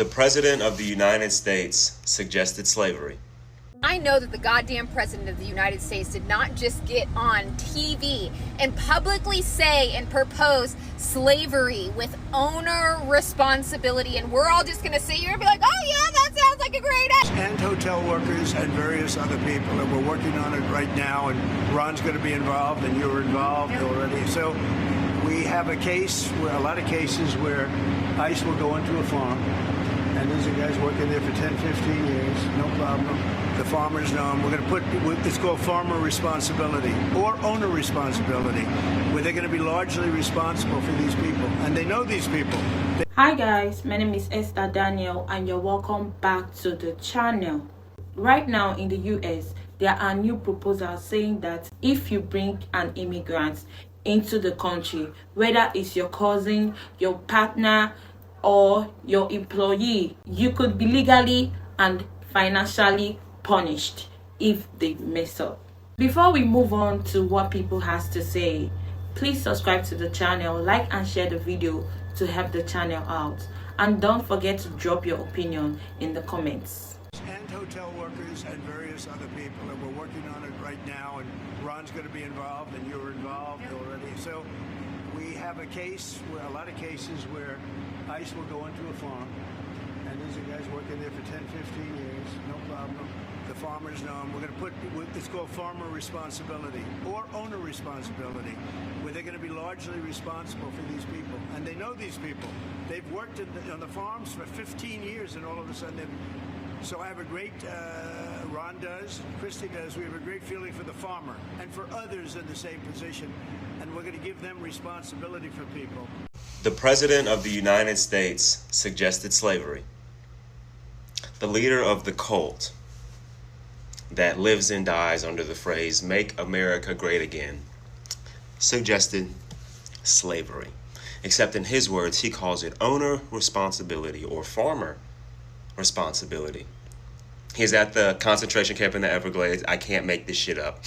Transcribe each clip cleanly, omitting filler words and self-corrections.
The President of the United States suggested slavery. I know that the goddamn President of the United States did not just get on TV and publicly say and propose slavery with owner responsibility, and we're all just going to sit here and be like, oh yeah, that sounds like a great idea. And hotel workers and various other people, and we're working on it right now, and Ron's going to be involved, and you're involved already. So we have a lot of cases where ICE will go into a farm, and these are guys working there for 10, 15 years, no problem. The farmers know them. We're going to put, it's called farmer responsibility or owner responsibility, where they're going to be largely responsible for these people. And they know these people. Hi guys, my name is Esther Daniel and you're welcome back to the channel. Right now in the US, there are new proposals saying that if you bring an immigrant into the country, whether it's your cousin, your partner, or your employee, you could be legally and financially punished if they mess up. Before we move on to what people has to say, please subscribe to the channel, like and share the video to help the channel out, and don't forget to drop your opinion in the comments. And hotel workers and various other people, and we're working on it right now, and Ron's going to be involved, and you're involved already. So we have a lot of cases where ICE will go into a farm, and these are guys working there for 10, 15 years, no problem. The farmers know them. We're going to put, it's called farmer responsibility or owner responsibility, where they're going to be largely responsible for these people. And they know these people. They've worked on the farms for 15 years, and all of a sudden, so I have a great, Ron does, Christy does, we have a great feeling for the farmer and for others in the same position. And we're going to give them responsibility for people. The President of the United States suggested slavery. The leader of the cult that lives and dies under the phrase, "Make America Great Again," suggested slavery. Except in his words, he calls it owner responsibility or farmer responsibility. He's at the concentration camp in the Everglades. I can't make this shit up.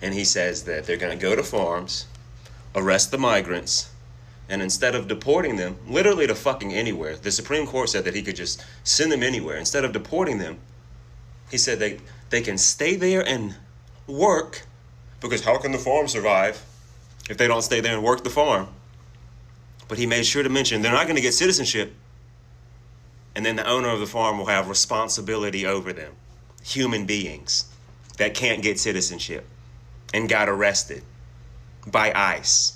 And he says that they're going to go to farms, arrest the migrants, and instead of deporting them, literally to fucking anywhere, the Supreme Court said that he could just send them anywhere. Instead of deporting them, he said they can stay there and work, because how can the farm survive if they don't stay there and work the farm? But he made sure to mention they're not going to get citizenship, and then the owner of the farm will have responsibility over them. Human beings that can't get citizenship and got arrested by ICE,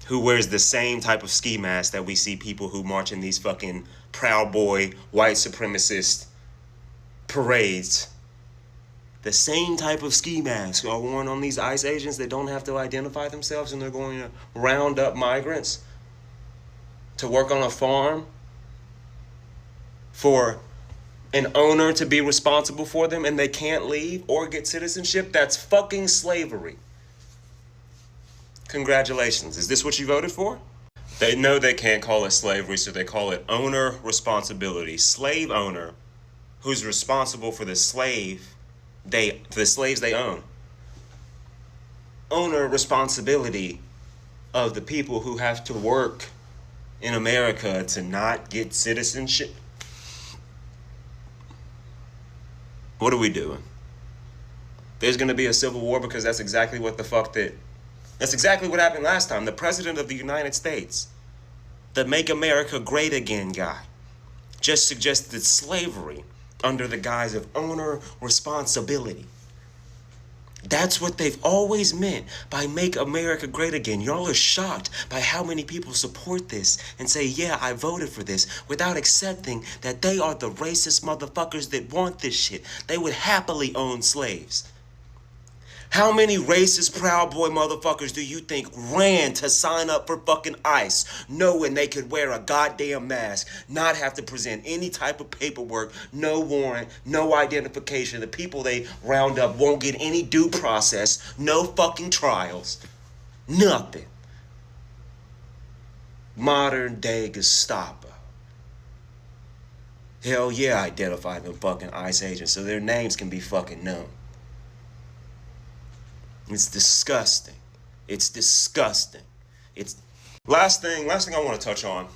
who wears the same type of ski mask that we see people who march in these fucking Proud Boy, white supremacist parades. The same type of ski masks are worn on these ICE agents that don't have to identify themselves, and they're going to round up migrants to work on a farm for an owner to be responsible for them, and they can't leave or get citizenship. That's fucking slavery. Congratulations. Is this what you voted for? They know they can't call it slavery, so they call it owner responsibility. Slave owner who's responsible for the slaves they own. Owner responsibility of the people who have to work in America to not get citizenship. What are we doing? There's going to be a civil war because that's exactly what that's exactly what happened last time. The President of the United States, the Make America Great Again guy, just suggested slavery under the guise of owner responsibility. That's what they've always meant by Make America Great Again. Y'all are shocked by how many people support this and say, yeah, I voted for this, without accepting that they are the racist motherfuckers that want this shit. They would happily own slaves. How many racist Proud Boy motherfuckers do you think ran to sign up for fucking ICE, knowing they could wear a goddamn mask, not have to present any type of paperwork, no warrant, no identification? The people they round up won't get any due process, no fucking trials, nothing. Modern day Gestapo. Hell yeah, identify them fucking ICE agents so their names can be fucking known. It's disgusting. It's disgusting. It's last thing I want to touch on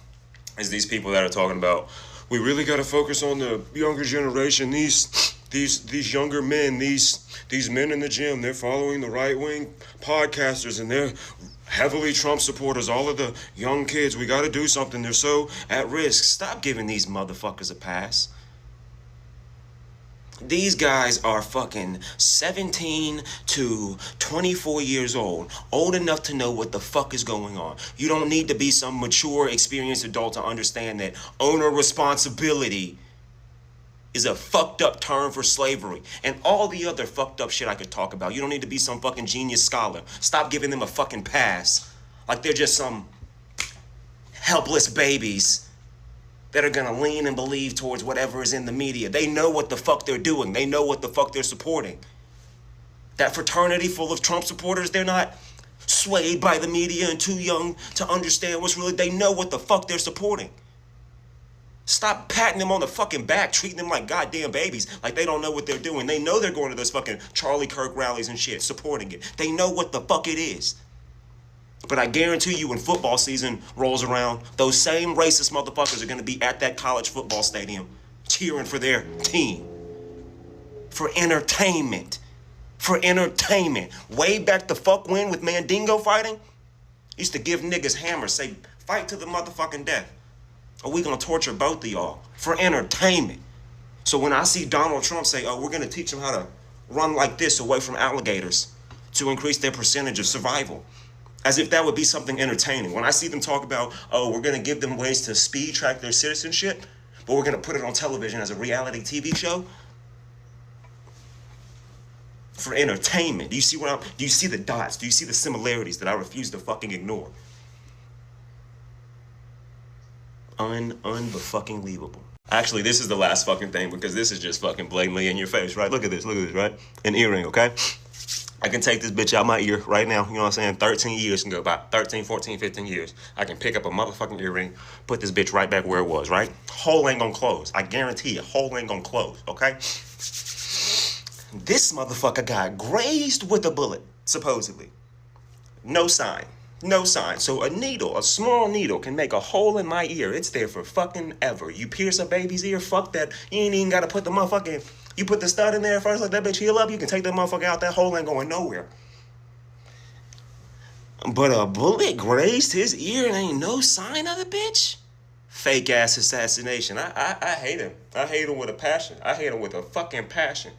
is these people that are talking about we really got to focus on the younger generation. These younger men, these men in the gym, they're following the right-wing podcasters and they're heavily Trump supporters. All of the young kids, we got to do something. They're so at risk. Stop giving these motherfuckers a pass. These guys are fucking 17 to 24 years old enough to know what the fuck is going on. You don't need to be some mature, experienced adult to understand that owner responsibility is a fucked up term for slavery and all the other fucked up shit I could talk about. You don't need to be some fucking genius scholar. Stop giving them a fucking pass like they're just some helpless babies that are gonna lean and believe towards whatever is in the media. They know what the fuck they're doing. They know what the fuck they're supporting. That fraternity full of Trump supporters, they're not swayed by the media and too young to understand what's really, they know what the fuck they're supporting. Stop patting them on the fucking back, treating them like goddamn babies, like they don't know what they're doing. They know they're going to those fucking Charlie Kirk rallies and shit, supporting it. They know what the fuck it is. But I guarantee you when football season rolls around, those same racist motherfuckers are going to be at that college football stadium cheering for their team. For entertainment. For entertainment. Way back the fuck when with Mandingo fighting, used to give niggas hammers, say, fight to the motherfucking death. Or we going to torture both of y'all. For entertainment. So when I see Donald Trump say, oh, we're going to teach them how to run like this away from alligators to increase their percentage of survival. As if that would be something entertaining. When I see them talk about, oh, we're going to give them ways to speed track their citizenship, but we're going to put it on television as a reality TV show for entertainment. Do you see the dots? Do you see the similarities that I refuse to fucking ignore? Unfucking-leavable. Actually, this is the last fucking thing because this is just fucking blatantly in your face, right? Look at this, right? An earring, okay? I can take this bitch out my ear right now, you know what I'm saying? 13 years can go by, 13, 14, 15 years. I can pick up a motherfucking earring, put this bitch right back where it was, right? Hole ain't gonna close. I guarantee you, hole ain't gonna close, okay? This motherfucker got grazed with a bullet, supposedly. No sign. So a needle, a small needle can make a hole in my ear. It's there for fucking ever. You pierce a baby's ear, fuck that. You ain't even gotta put the motherfucking, you put the stud in there first, let that bitch heal up, you can take that motherfucker out, that hole ain't going nowhere. But a bullet grazed his ear and ain't no sign of the bitch? Fake ass assassination. I hate him. I hate him with a passion. I hate him with a fucking passion.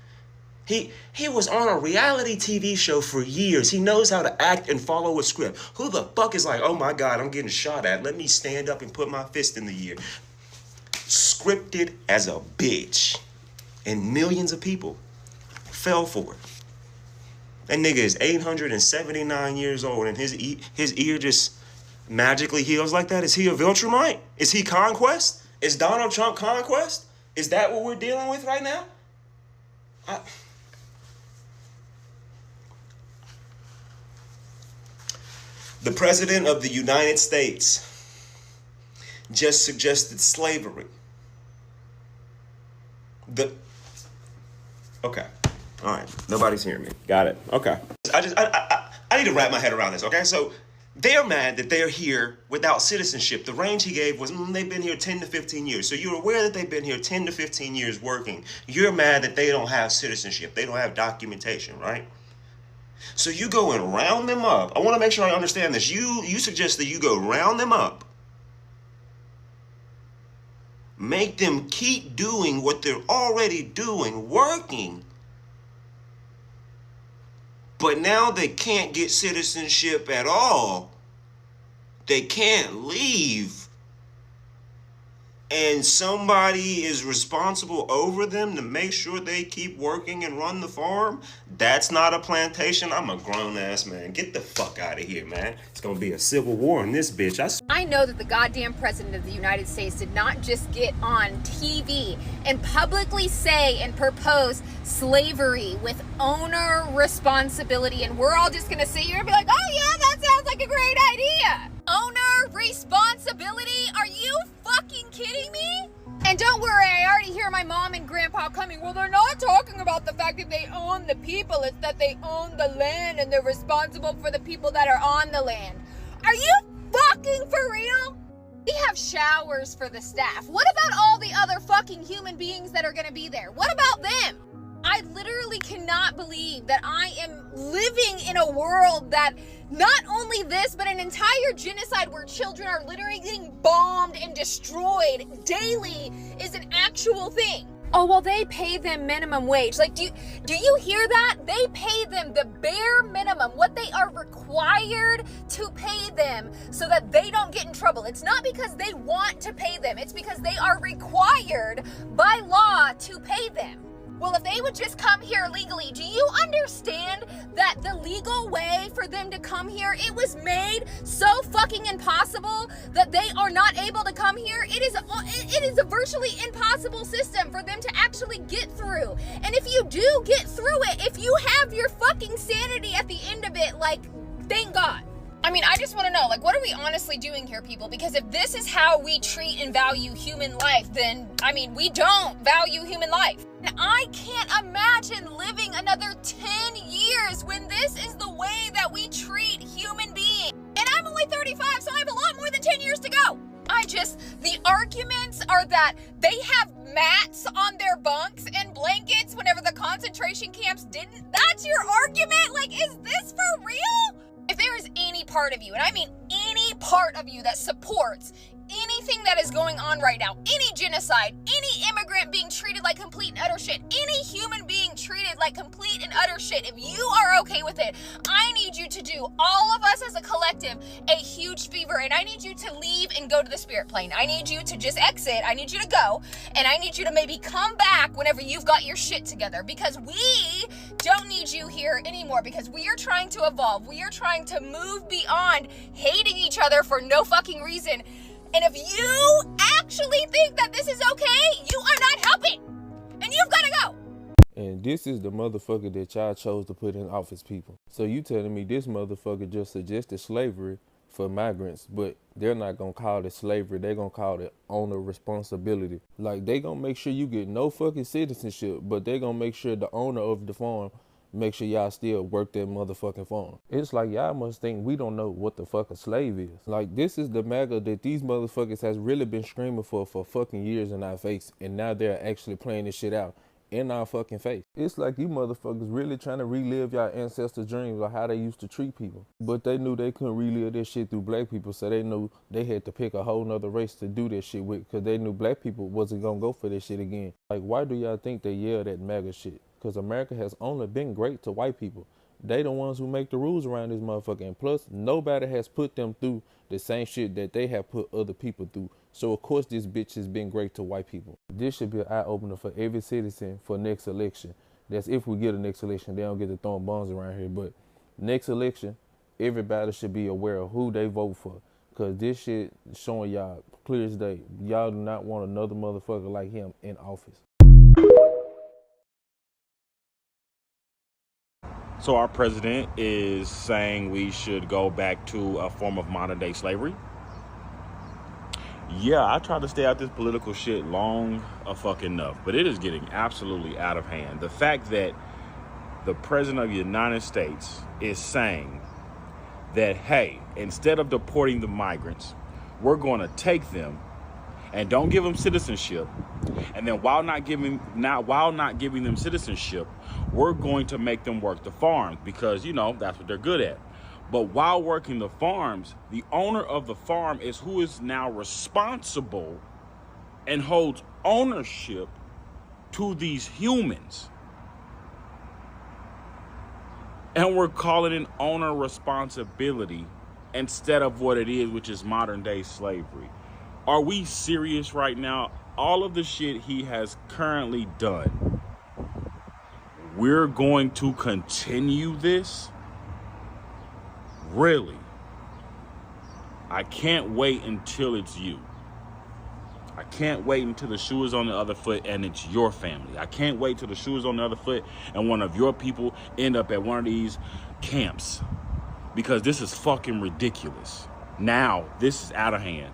He was on a reality TV show for years. He knows how to act and follow a script. Who the fuck is like, oh my God, I'm getting shot at. Let me stand up and put my fist in the air. Scripted as a bitch. And millions of people fell for it. That nigga is 879 years old and his ear just magically heals like that. Is he a Viltrumite? Is he Conquest? Is Donald Trump Conquest? Is that what we're dealing with right now? The President of the United States just suggested slavery. Okay. All right. Nobody's hearing me. Got it. Okay. I need to wrap my head around this, okay? So they're mad that they're here without citizenship. The range he gave was they've been here 10 to 15 years. So you're aware that they've been here 10 to 15 years working. You're mad that they don't have citizenship. They don't have documentation, right? So you go and round them up. I want to make sure I understand this. You suggest that you go round them up. Make them keep doing what they're already doing, working. But now they can't get citizenship at all. They can't leave. And somebody is responsible over them to make sure they keep working and run the farm. That's not a plantation. I'm a grown-ass man. Get the fuck out of here, man. It's gonna be a civil war in this bitch. I know that the goddamn president of the United States did not just get on TV and publicly say and propose slavery with owner responsibility, and we're all just gonna sit here and be like, oh yeah, that sounds like a great idea. Owner responsibility? Are you fucking kidding me? And don't worry, I already hear my mom and grandpa coming. Well, they're not talking about the fact that they own the people. It's that they own the land and they're responsible for the people that are on the land. Are you fucking for real? We have showers for the staff. What about all the other fucking human beings that are gonna be there. What about them? I literally cannot believe that I am living in a world that not only this, but an entire genocide where children are literally getting bombed and destroyed daily is an actual thing. Oh, well, they pay them minimum wage. Like, do you hear that? They pay them the bare minimum, what they are required to pay them so that they don't get in trouble. It's not because they want to pay them. It's because they are required by law to pay them. Well, if they would just come here legally, do you understand that the legal way for them to come here, it was made so fucking impossible that they are not able to come here? It is a virtually impossible system for them to actually get through. And if you do get through it, if you have your fucking sanity at the end of it, like, thank God. I mean, I just want to know, like, what are we honestly doing here, people? Because if this is how we treat and value human life, then, I mean, we don't value human life. And I can't imagine living another 10 years when this is the way that we treat human beings. And I'm only 35, so I have a lot more than 10 years to go. The arguments are that they have mats on their bunks and blankets whenever the concentration camps didn't. That's your argument? Like, is this for real? If there is any part of you, and I mean any part of you that supports anything that is going on right now, any genocide, any immigrant being treated like complete and utter shit, any human being treated like complete and utter shit, if you are okay with it, I need you to do, all of us as a collective, a huge favor, and I need you to leave and go to the spirit plane. I need you to just exit. I need you to go, and I need you to maybe come back whenever you've got your shit together, because we don't need you here anymore, because we are trying to evolve. We are trying to move beyond hating each other for no fucking reason. And if you actually think that this is okay, you are not helping. And you've got to go. And this is the motherfucker that y'all chose to put in office, people. So you telling me this motherfucker just suggested slavery for migrants, but they're not going to call it slavery. They're going to call it owner responsibility. Like, they going to make sure you get no fucking citizenship, but they going to make sure the owner of the farm make sure y'all still work that motherfucking farm. It's like y'all must think we don't know what the fuck a slave is. Like, this is the MAGA that these motherfuckers has really been screaming for fucking years in our face, and now they're actually playing this shit out in our fucking face. It's like you motherfuckers really trying to relive y'all ancestors' dreams of how they used to treat people. But they knew they couldn't relive this shit through black people, so they knew they had to pick a whole nother race to do this shit with, because they knew black people wasn't gonna go for this shit again. Like, why do y'all think they yell that MAGA shit? Because America has only been great to white people. They the ones who make the rules around this motherfucker. And plus, nobody has put them through the same shit that they have put other people through. So, of course, this bitch has been great to white people. This should be an eye-opener for every citizen for next election. That's if we get a next election. They don't get to throwing bombs around here. But next election, everybody should be aware of who they vote for. Because this shit showing y'all clear as day. Y'all do not want another motherfucker like him in office. So our president is saying we should go back to a form of modern day slavery. Yeah, I try to stay out this political shit long enough, but it is getting absolutely out of hand. The fact that the president of the United States is saying that, hey, instead of deporting the migrants, we're going to take them and don't give them citizenship. And then while not giving them citizenship, we're going to make them work the farms because, you know, that's what they're good at. But while working the farms, the owner of the farm is who is now responsible and holds ownership to these humans. And we're calling it owner responsibility instead of what it is, which is modern day slavery. Are we serious right now? All of the shit he has currently done, we're going to continue this? Really? I can't wait until it's you. I can't wait until the shoe is on the other foot and it's your family. I can't wait till the shoe is on the other foot and one of your people end up at one of these camps, because this is fucking ridiculous. Now, this is out of hand.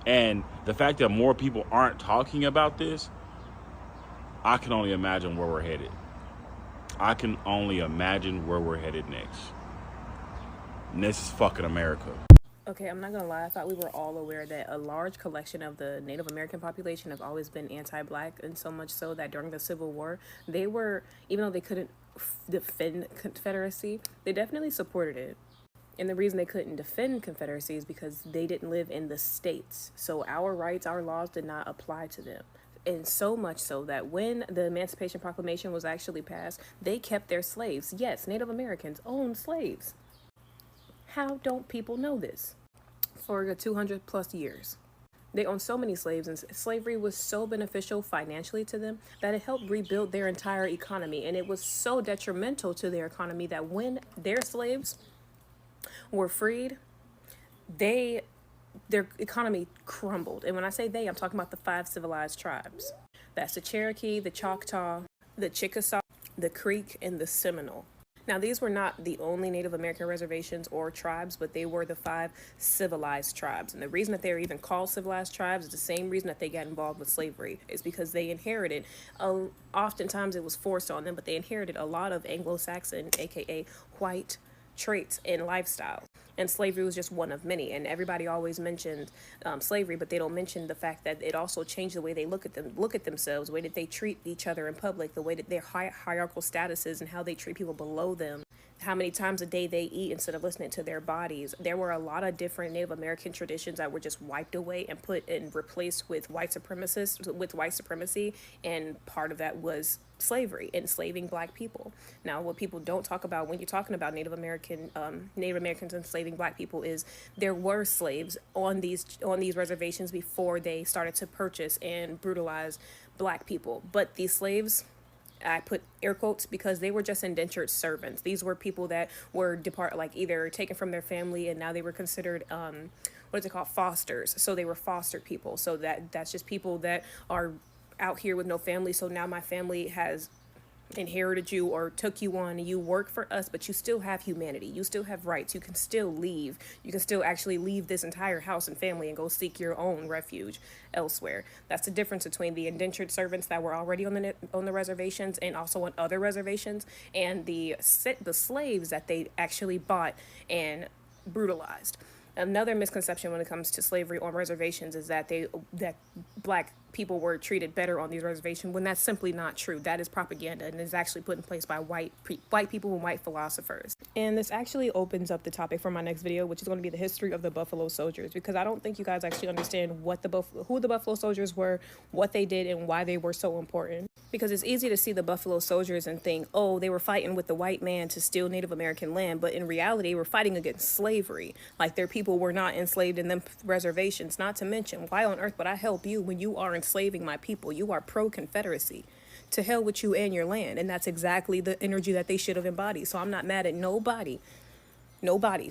And the fact that more people aren't talking about this, I can only imagine where we're headed. I can only imagine where we're headed next. And this is fucking America. Okay, I'm not gonna lie. I thought we were all aware that a large collection of the Native American population have always been anti-black, and so much so that during the Civil War, they were, even though they couldn't defend Confederacy, they definitely supported it. And the reason they couldn't defend Confederacy is because they didn't live in the states. So our rights, our laws did not apply to them. And so much so that when the Emancipation Proclamation was actually passed, they kept their slaves. Yes, Native Americans owned slaves. How don't people know this? For the 200 plus years. They owned so many slaves, and slavery was so beneficial financially to them that it helped rebuild their entire economy. And it was so detrimental to their economy that when their slaves were freed, their economy crumbled. And when I say they, I'm talking about the 5 civilized tribes. That's the Cherokee, the Choctaw, the Chickasaw, the Creek, and the Seminole. Now, these were not the only Native American reservations or tribes, but they were the 5 civilized tribes. And the reason that they're even called civilized tribes is the same reason that they got involved with slavery. Is because they inherited, oftentimes it was forced on them, but they inherited a lot of Anglo-Saxon, aka white, traits and lifestyle. And slavery was just one of many. And everybody always mentions slavery, but they don't mention the fact that it also changed the way they look at themselves, the way that they treat each other in public, the way that their hierarchical statuses and how they treat people below them, how many times a day they eat instead of listening to their bodies. There were a lot of different Native American traditions that were just wiped away and put and replaced with white supremacy, and part of that was slavery, enslaving black people. Now, what people don't talk about when you're talking about Native Americans enslaving black people is there were slaves on these reservations before they started to purchase and brutalize black people. But these slaves, I put air quotes because they were just indentured servants. These were people that were either taken from their family, and now they were considered what is it called, fosters. So they were fostered people. So that's just people that are out here with no family. So now my family has inherited you or took you on, and you work for us, but you still have humanity. You still have rights. You can still leave. You can still actually leave this entire house and family and go seek your own refuge elsewhere. That's the difference between the indentured servants that were already on the reservations and also on other reservations, and the slaves that they actually bought and brutalized. Another misconception when it comes to slavery on reservations is that black people were treated better on these reservations, when that's simply not true. That is propaganda, and is actually put in place by white people and white philosophers. And this actually opens up the topic for my next video, which is going to be the history of the Buffalo Soldiers, because I don't think you guys actually understand who the Buffalo Soldiers were, what they did, and why they were so important. Because it's easy to see the Buffalo Soldiers and think, oh, they were fighting with the white man to steal Native American land, but in reality, they were fighting against slavery. Like, their people were not enslaved in them reservations. Not to mention, why on earth would I help you when you are enslaving my people? You are pro-Confederacy. To hell with you and your land. And that's exactly the energy that they should have embodied. So I'm not mad at nobody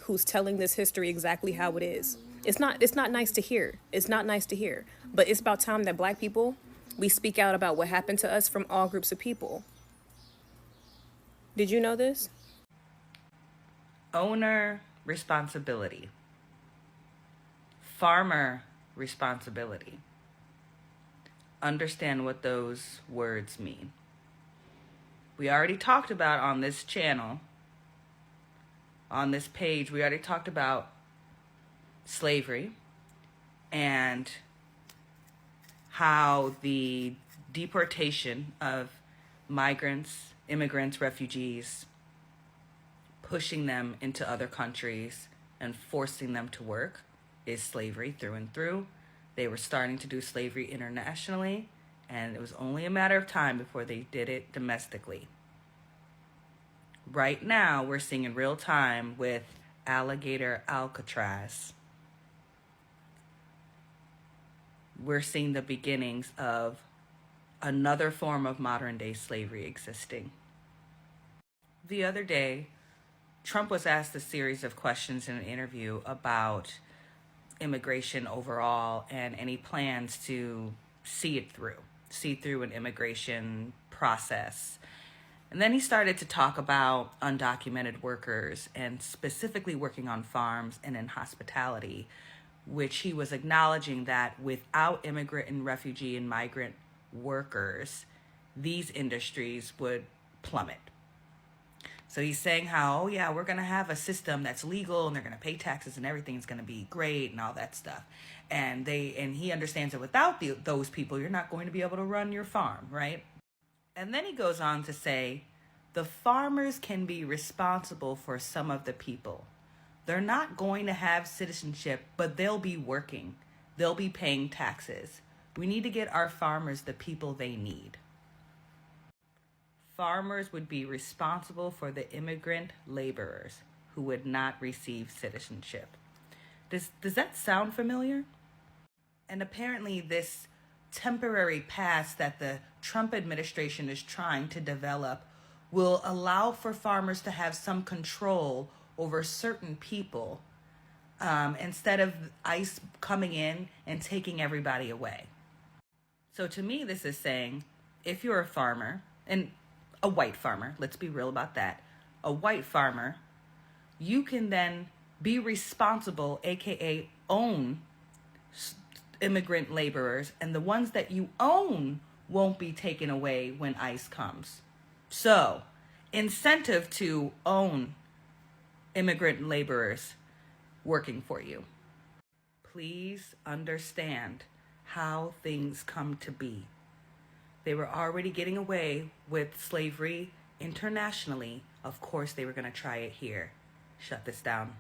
who's telling this history exactly how it is. It's not nice to hear. It's not nice to hear. But it's about time that black people, we speak out about what happened to us from all groups of people. Did you know this? Owner responsibility. Farmer responsibility. Understand what those words mean. We already talked about on this channel, on this page, we already talked about slavery and how the deportation of migrants, immigrants, refugees, pushing them into other countries and forcing them to work is slavery through and through. They were starting to do slavery internationally, and it was only a matter of time before they did it domestically. Right now, we're seeing in real time with Alligator Alcatraz, we're seeing the beginnings of another form of modern day slavery existing. The other day, Trump was asked a series of questions in an interview about immigration overall and any plans to see through an immigration process. And then he started to talk about undocumented workers and specifically working on farms and in hospitality, which he was acknowledging that without immigrant and refugee and migrant workers, these industries would plummet. So he's saying how, oh yeah, we're going to have a system that's legal and they're going to pay taxes and everything's going to be great and all that stuff. And he understands that without those people, you're not going to be able to run your farm, right? And then he goes on to say, the farmers can be responsible for some of the people. They're not going to have citizenship, but they'll be working. They'll be paying taxes. We need to get our farmers the people they need. Farmers would be responsible for the immigrant laborers who would not receive citizenship. Does that sound familiar? And apparently this temporary pass that the Trump administration is trying to develop will allow for farmers to have some control over certain people instead of ICE coming in and taking everybody away. So to me, this is saying, if you're a farmer, and a white farmer, let's be real about that, a white farmer, you can then be responsible, aka own immigrant laborers, and the ones that you own won't be taken away when ICE comes. So, incentive to own immigrant laborers working for you. Please understand how things come to be. They were already getting away with slavery internationally. Of course, they were going to try it here. Shut this down.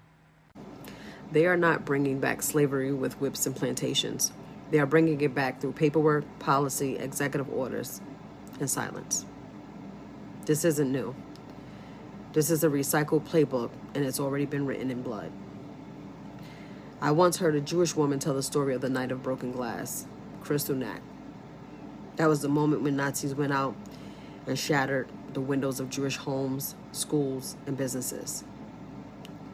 They are not bringing back slavery with whips and plantations. They are bringing it back through paperwork, policy, executive orders, and silence. This isn't new. This is a recycled playbook, and it's already been written in blood. I once heard a Jewish woman tell the story of the night of broken glass, Kristallnacht. That was the moment when Nazis went out and shattered the windows of Jewish homes, schools, and businesses.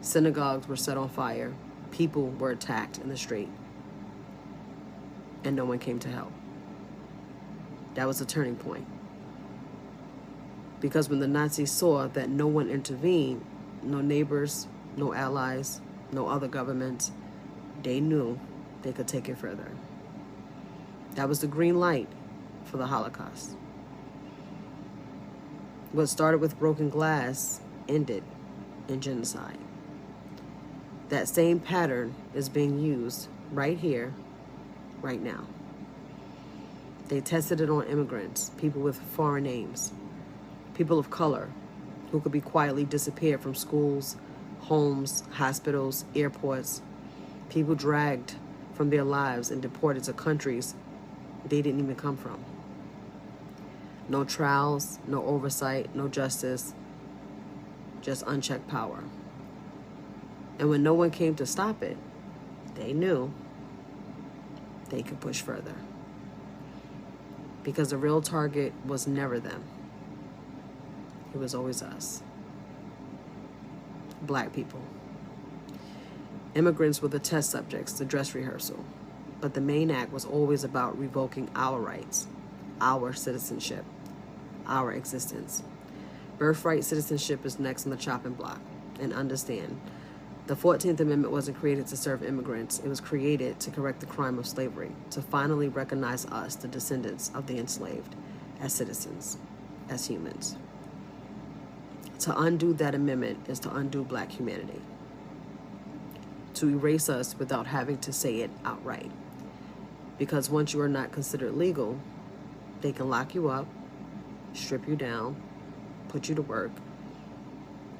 Synagogues were set on fire. People were attacked in the street. And no one came to help. That was a turning point. Because when the Nazis saw that no one intervened, no neighbors, no allies, no other governments, they knew they could take it further. That was the green light for the Holocaust. What started with broken glass ended in genocide. That same pattern is being used right here, right now. They tested it on immigrants, people with foreign names, people of color who could be quietly disappeared from schools, homes, hospitals, airports, people dragged from their lives and deported to countries they didn't even come from. No trials, no oversight, no justice, just unchecked power. And when no one came to stop it, they knew they could push further. Because the real target was never them. It was always us. Black people. Immigrants were the test subjects, the dress rehearsal. But the main act was always about revoking our rights, our citizenship, our existence. Birthright citizenship is next on the chopping block. And understand, the 14th Amendment wasn't created to serve immigrants. It was created to correct the crime of slavery, to finally recognize us, the descendants of the enslaved, as citizens, as humans. To undo that amendment is to undo Black humanity. To erase us without having to say it outright. Because once you are not considered legal, they can lock you up, strip you down, put you to work,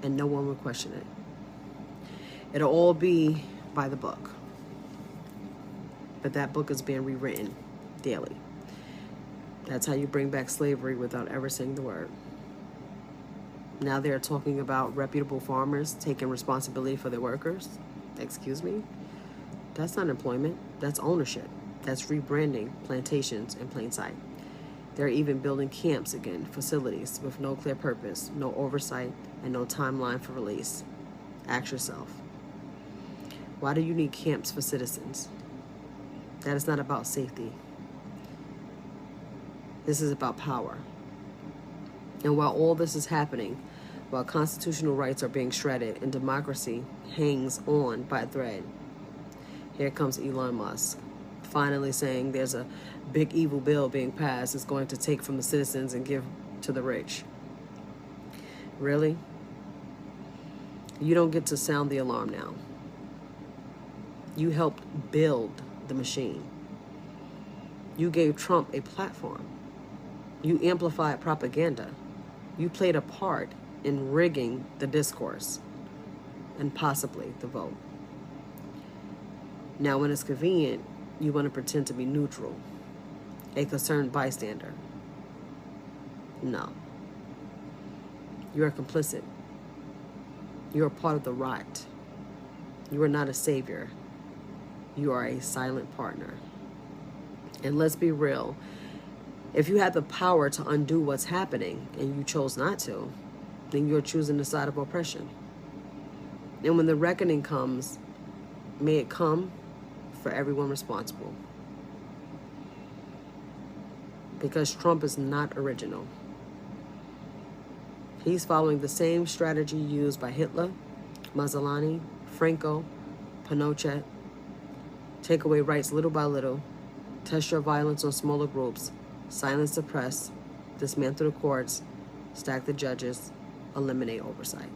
and no one will question it. It'll all be by the book. But that book is being rewritten daily. That's how you bring back slavery without ever saying the word. Now they're talking about reputable farmers taking responsibility for their workers. Excuse me? That's not employment. That's ownership. That's rebranding plantations in plain sight. They're even building camps again, facilities with no clear purpose, no oversight, and no timeline for release. Ask yourself, why do you need camps for citizens? That is not about safety. This is about power. And while all this is happening, while constitutional rights are being shredded and democracy hangs on by a thread, here comes Elon Musk, finally saying there's a big evil bill being passed that's going to take from the citizens and give to the rich. Really? You don't get to sound the alarm now. You helped build the machine. You gave Trump a platform. You amplified propaganda. You played a part in rigging the discourse and possibly the vote. Now, when it's convenient, you want to pretend to be neutral, a concerned bystander. No. You are complicit. You are part of the rot. You are not a savior. You are a silent partner. And let's be real. If you had the power to undo what's happening and you chose not to, then you're choosing the side of oppression. And when the reckoning comes, may it come for everyone responsible. Because Trump is not original. He's following the same strategy used by Hitler, Mussolini, Franco, Pinochet. Take away rights little by little, test your violence on smaller groups, silence the press, dismantle the courts, stack the judges, eliminate oversight.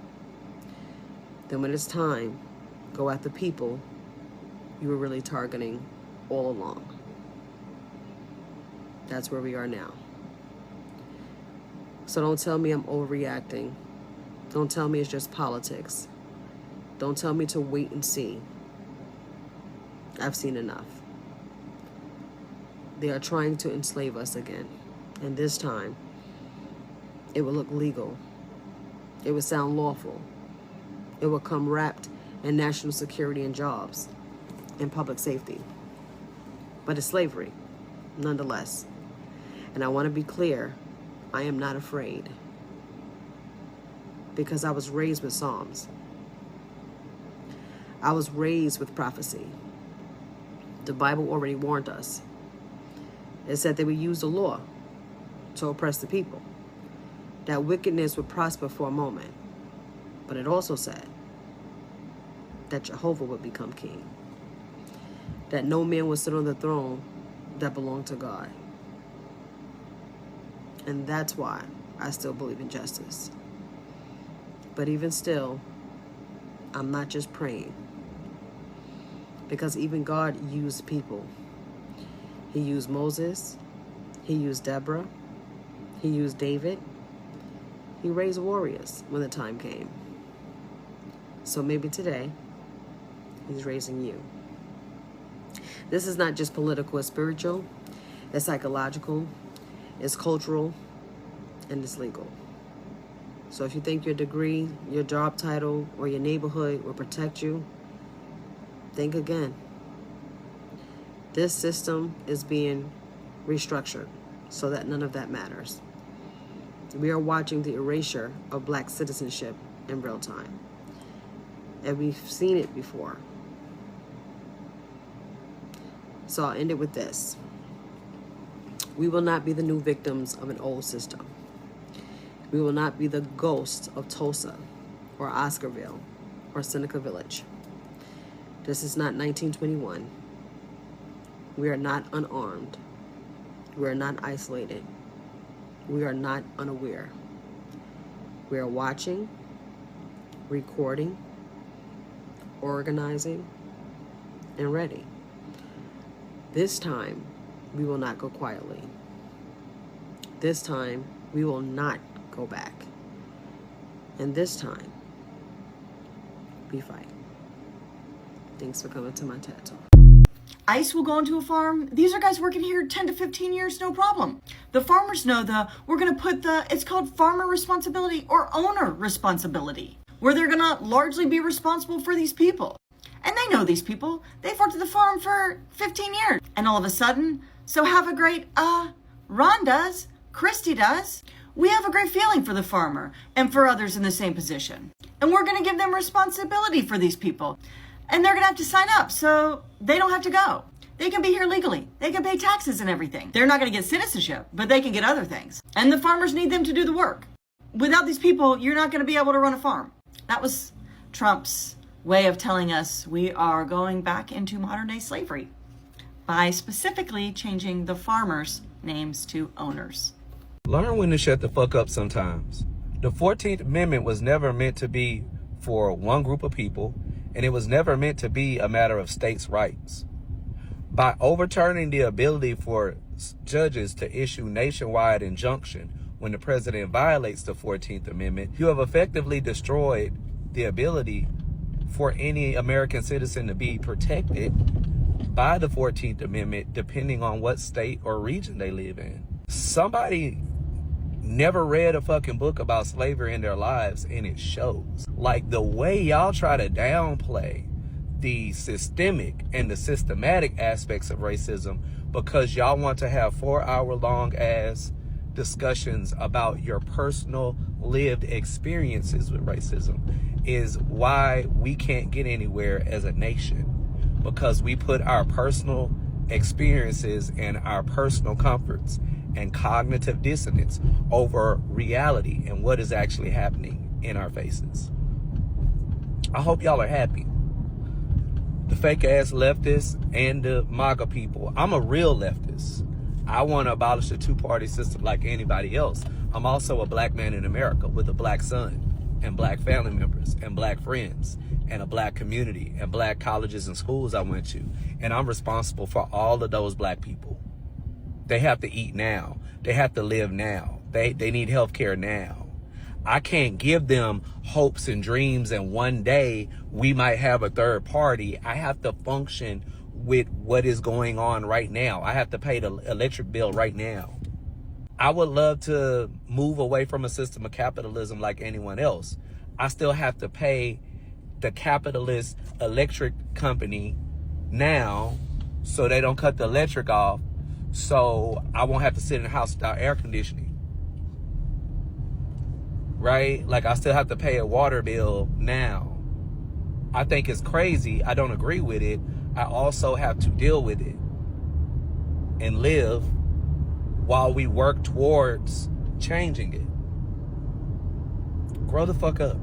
Then when it's time, go at the people you were really targeting all along. That's where we are now. So don't tell me I'm overreacting. Don't tell me it's just politics. Don't tell me to wait and see. I've seen enough. They are trying to enslave us again. And this time, it will look legal. It will sound lawful. It will come wrapped in national security and jobs and public safety. But it's slavery, nonetheless. And I want to be clear, I am not afraid. Because I was raised with Psalms. I was raised with prophecy. The Bible already warned us. It said they would use the law to oppress the people. That wickedness would prosper for a moment. But it also said that Jehovah would become king. That no man would sit on the throne that belonged to God. And that's why I still believe in justice. But even still, I'm not just praying. Because even God used people. He used Moses. He used Deborah. He used David. He raised warriors when the time came. So maybe today, he's raising you. This is not just political, it's spiritual, it's psychological, it's cultural, and it's legal. So if you think your degree, your job title, or your neighborhood will protect you, think again. This system is being restructured so that none of that matters. We are watching the erasure of black citizenship in real time. And we've seen it before. So I'll end it with this. We will not be the new victims of an old system. We will not be the ghosts of Tulsa or Oscarville or Seneca Village. This is not 1921. We are not unarmed. We are not isolated. We are not unaware. We are watching, recording, organizing, and ready. This time, we will not go quietly. This time, we will not go back. And this time, we fight. Thanks for coming to my TED Talk. ICE will go into a farm. These are guys working here 10 to 15 years, no problem. The farmers know we're going to put it's called farmer responsibility or owner responsibility, where they're going to largely be responsible for these people. And they know these people. They've worked at the farm for 15 years. And all of a sudden, so have a great, Ron does, Christy does. We have a great feeling for the farmer and for others in the same position. And we're going to give them responsibility for these people. And they're going to have to sign up so they don't have to go. They can be here legally. They can pay taxes and everything. They're not going to get citizenship, but they can get other things. And the farmers need them to do the work. Without these people, you're not going to be able to run a farm. That was Trump's way of telling us we are going back into modern day slavery by specifically changing the farmers' names to owners. Learn when to shut the fuck up sometimes. The 14th Amendment was never meant to be for one group of people, and it was never meant to be a matter of states' rights. By overturning the ability for judges to issue nationwide injunction when the president violates the 14th Amendment, you have effectively destroyed the ability for any American citizen to be protected by the 14th Amendment, depending on what state or region they live in. Somebody never read a fucking book about slavery in their lives, and it shows. Like, the way y'all try to downplay the systemic and the systematic aspects of racism because y'all want to have 4-hour-long ass discussions about your personal lived experiences with racism is why we can't get anywhere as a nation, because we put our personal experiences and our personal comforts and cognitive dissonance over reality and what is actually happening in our faces. I hope y'all are happy. The fake ass leftists and the MAGA people. I'm a real leftist. I want to abolish the two-party system like anybody else. I'm also a black man in America with a black son and black family members and black friends and a black community and black colleges and schools I went to. And I'm responsible for all of those black people. They have to eat now. They have to live now. They need health care now. I can't give them hopes and dreams and one day we might have a third party. I have to function with what is going on right now. I have to pay the electric bill right now. I would love to move away from a system of capitalism like anyone else. I still have to pay the capitalist electric company now so they don't cut the electric off, so I won't have to sit in the house without air conditioning. Right? Like, I still have to pay a water bill now. I think it's crazy. I don't agree with it. I also have to deal with it and live while we work towards changing it. Grow the fuck up.